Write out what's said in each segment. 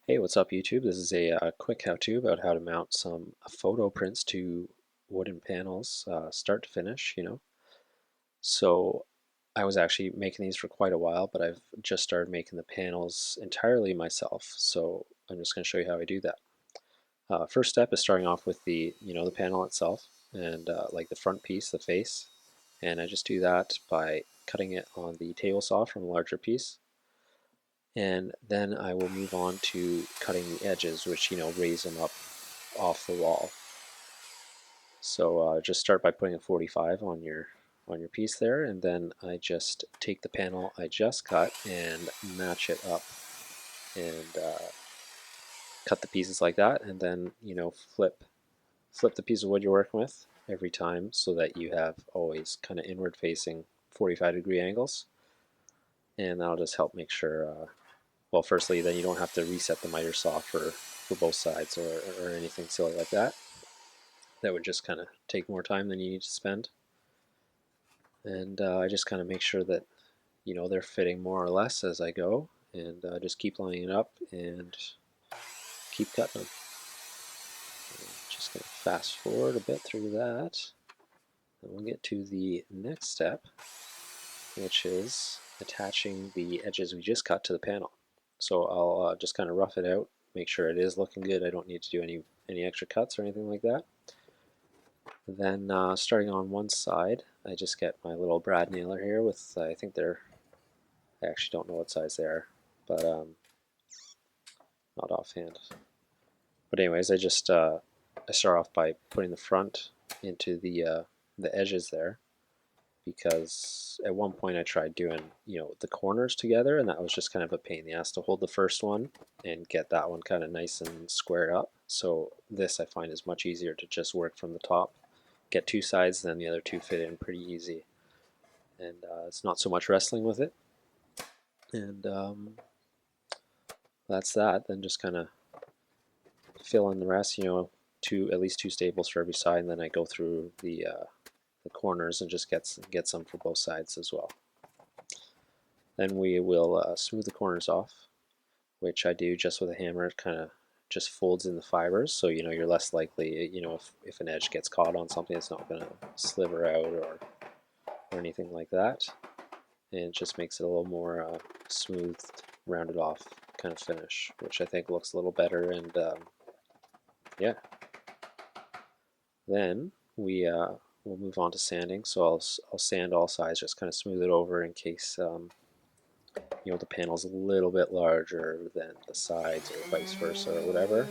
Hey, what's up YouTube? This is a quick how-to about how to mount some photo prints to wooden panels, start to finish. So I was actually making these for quite a while, but I've just started making the panels entirely myself. So I'm just going to show you how I do that. First step is starting off with the panel itself and like the front piece, the face. And I just do that by cutting it on the table saw from a larger piece. And then I will move on to cutting the edges, which raise them up off the wall. So just start by putting a 45 on your piece there, and then I just take the panel I just cut and match it up and cut the pieces like that, and then flip the piece of wood you're working with every time so that you have always kind of inward facing 45-degree angles, and that'll just help make sure. Well, firstly, then you don't have to reset the miter saw for both sides or anything silly like that. That would just kind of take more time than you need to spend. And I just kind of make sure that they're fitting more or less as I go, and just keep lining it up and keep cutting them. Just going to fast forward a bit through that, and we'll get to the next step, which is attaching the edges we just cut to the panel. So I'll just kind of rough it out, make sure it is looking good. I don't need to do any extra cuts or anything like that. Then starting on one side, I just get my little brad nailer here with, I think I actually don't know what size they are, but not offhand. But anyways, I start off by putting the front into the edges there, because at one point I tried doing the corners together, and that was just kind of a pain in the ass to hold the first one and get that one kind of nice and squared up. So this I find is much easier to just work from the top, get two sides, then the other two fit in pretty easy, and it's not so much wrestling with it. And that's that. Then just kind of fill in the rest. At least two staples for every side, and then I go through the corners and just get some for both sides as well. Then we will smooth the corners off, which I do just with a hammer. It kind of just folds in the fibers, so you're less likely, if an edge gets caught on something, it's not going to sliver out or anything like that. And it just makes it a little more smooth, rounded off kind of finish, which I think looks a little better. And yeah, then we'll move on to sanding. So I'll sand all sides, just kind of smooth it over in case the panel's a little bit larger than the sides or vice versa or whatever.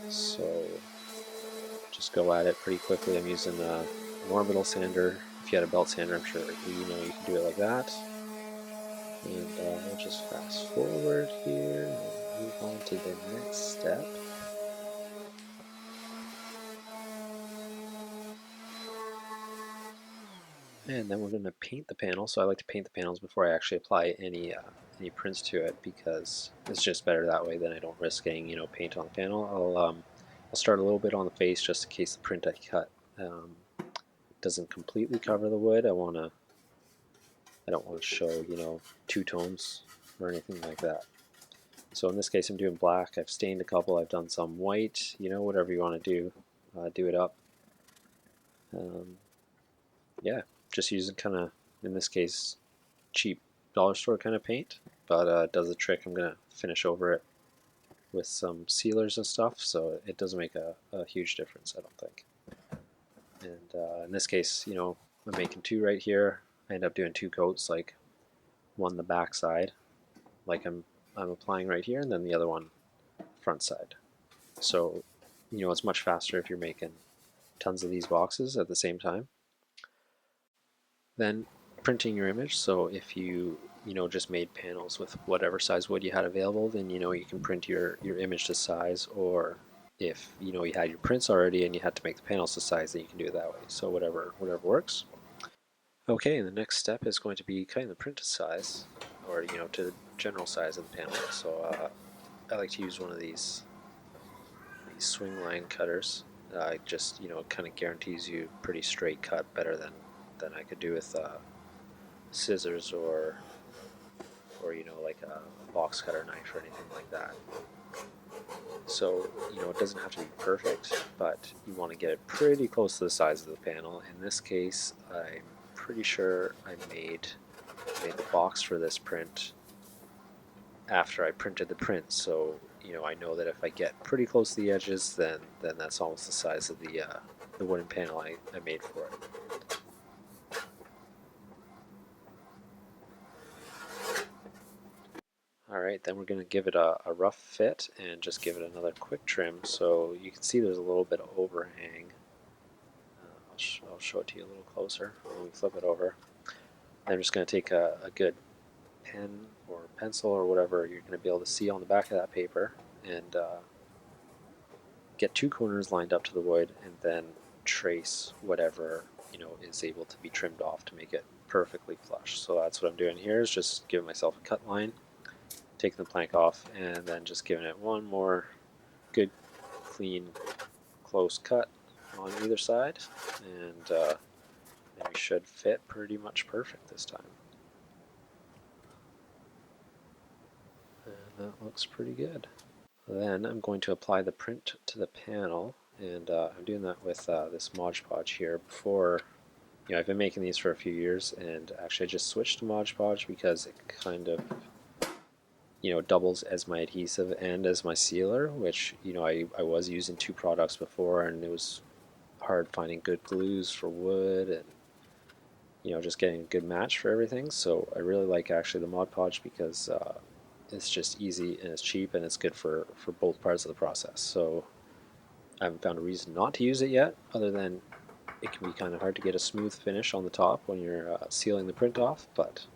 So just go at it pretty quickly. I'm using an orbital sander. If you had a belt sander, I'm sure you can do it like that. And we'll just fast forward here and move on to the next step. And then we're going to paint the panel. So I like to paint the panels before I actually apply any prints to it, because it's just better that way. Then I don't risk getting paint on the panel. I'll start a little bit on the face just in case the print I cut doesn't completely cover the wood. I don't want to show two tones or anything like that. So in this case, I'm doing black. I've stained a couple. I've done some white. Whatever you want to do it up. Yeah, just using kind of, in this case, cheap dollar store kind of paint, but it does the trick. I'm going to finish over it with some sealers and stuff, so it doesn't make a huge difference, I don't think. And in this case, I'm making two right here. I end up doing two coats, like one the back side, like I'm applying right here, and then the other one front side. So it's much faster if you're making tons of these boxes at the same time. Then printing your image. So if you just made panels with whatever size wood you had available, then you can print your image to size. Or if you had your prints already and you had to make the panels to size, then you can do it that way. So whatever works. Okay, and the next step is going to be cutting the print to size, or to the general size of the panel. So I like to use one of these swing line cutters. Just kind of guarantees you pretty straight cut, better than I could do with scissors or like a box cutter knife or anything like that. So, it doesn't have to be perfect, but you want to get it pretty close to the size of the panel. In this case, I'm pretty sure I made the box for this print after I printed the print. So, I know that if I get pretty close to the edges, then that's almost the size of the wooden panel I made for it. Alright, then we're going to give it a rough fit and just give it another quick trim. So you can see there's a little bit of overhang. I'll show it to you a little closer when we flip it over. I'm just going to take a good pen or pencil or whatever you're going to be able to see on the back of that paper and get two corners lined up to the wood and then trace whatever is able to be trimmed off to make it perfectly flush. So that's what I'm doing here, is just giving myself a cut line, taking the plank off, and then just giving it one more good, clean, close cut on either side, and we should fit pretty much perfect this time. And that looks pretty good. Then I'm going to apply the print to the panel, and I'm doing that with this Mod Podge here. Before, I've been making these for a few years, and actually I just switched to Mod Podge because it kind of doubles as my adhesive and as my sealer, which I was using two products before, and it was hard finding good glues for wood and just getting a good match for everything. So I really like actually the Mod Podge because it's just easy and it's cheap and it's good for both parts of the process. So I haven't found a reason not to use it yet, other than it can be kind of hard to get a smooth finish on the top when you're sealing the print off, but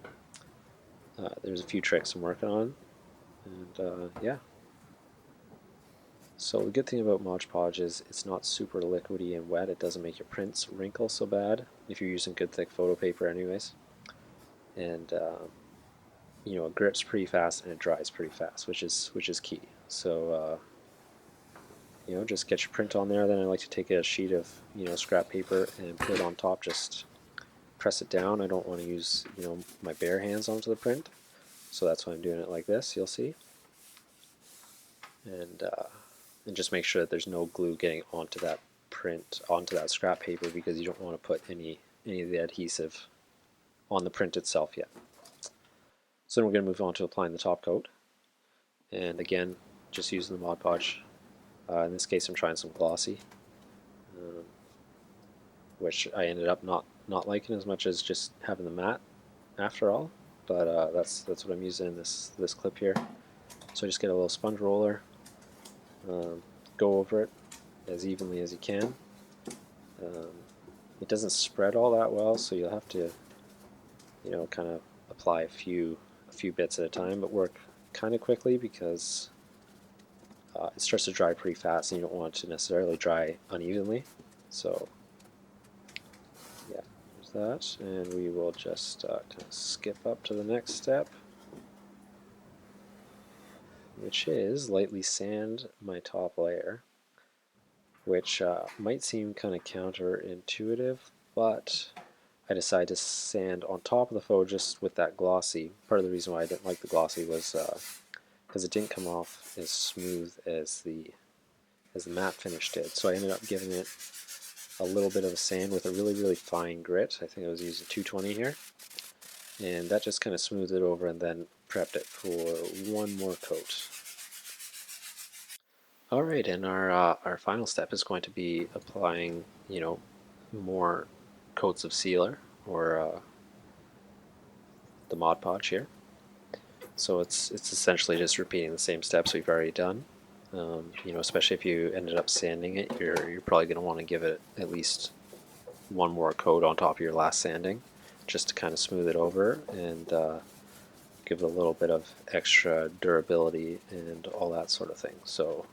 there's a few tricks I'm working on, and yeah. So the good thing about Mod Podge is it's not super liquidy and wet. It doesn't make your prints wrinkle so bad if you're using good thick photo paper anyways. And it grips pretty fast and it dries pretty fast, which is key. So just get your print on there. Then I like to take a sheet of scrap paper and put it on top. Just press it down. I don't want to use my bare hands onto the print, so that's why I'm doing it like this. You'll see, and just make sure that there's no glue getting onto that print, onto that scrap paper, because you don't want to put any of the adhesive on the print itself yet. So then we're going to move on to applying the top coat, and again, just using the Mod Podge. In this case, I'm trying some glossy, which I ended up not liking as much as just having the matte after all. But that's what I'm using in this clip here. So I just get a little sponge roller, go over it as evenly as you can. It doesn't spread all that well, so you'll have to kind of apply a few bits at a time, but work kind of quickly because it starts to dry pretty fast, and you don't want it to necessarily dry unevenly. So yeah, there's that, and we will just kind of skip up to the next step, which is lightly sand my top layer, which might seem kind of counterintuitive, but I decided to sand on top of the faux just with that glossy. Part of the reason why I didn't like the glossy was because it didn't come off as smooth as the matte finish did. So I ended up giving it a little bit of a sand with a really fine grit. I think I was using 220 here, and that just kind of smoothed it over, and then prepped it for one more coat. Alright, and our final step is going to be applying more coats of sealer, or the Mod Podge here. So it's essentially just repeating the same steps we've already done. Especially if you ended up sanding it, you're probably going to want to give it at least one more coat on top of your last sanding, just to kind of smooth it over and give it a little bit of extra durability and all that sort of thing. So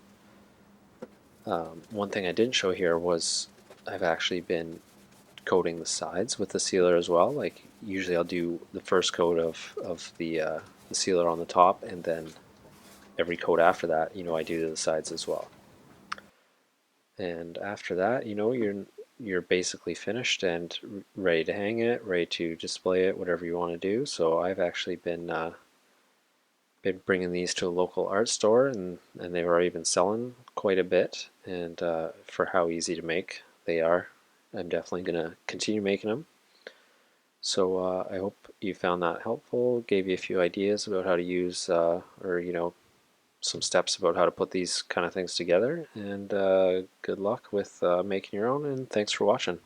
one thing I didn't show here was I've actually been coating the sides with the sealer as well. Like usually I'll do the first coat of the sealer on the top, and then every coat after that, I do the sides as well. And after that, you're basically finished and ready to hang it, ready to display it, whatever you want to do. So I've actually been been bringing these to a local art store, and they were even selling quite a bit. And for how easy to make they are, I'm definitely going to continue making them. So I hope you found that helpful, gave you a few ideas about how to use, or some steps about how to put these kind of things together. And good luck with making your own, and thanks for watching.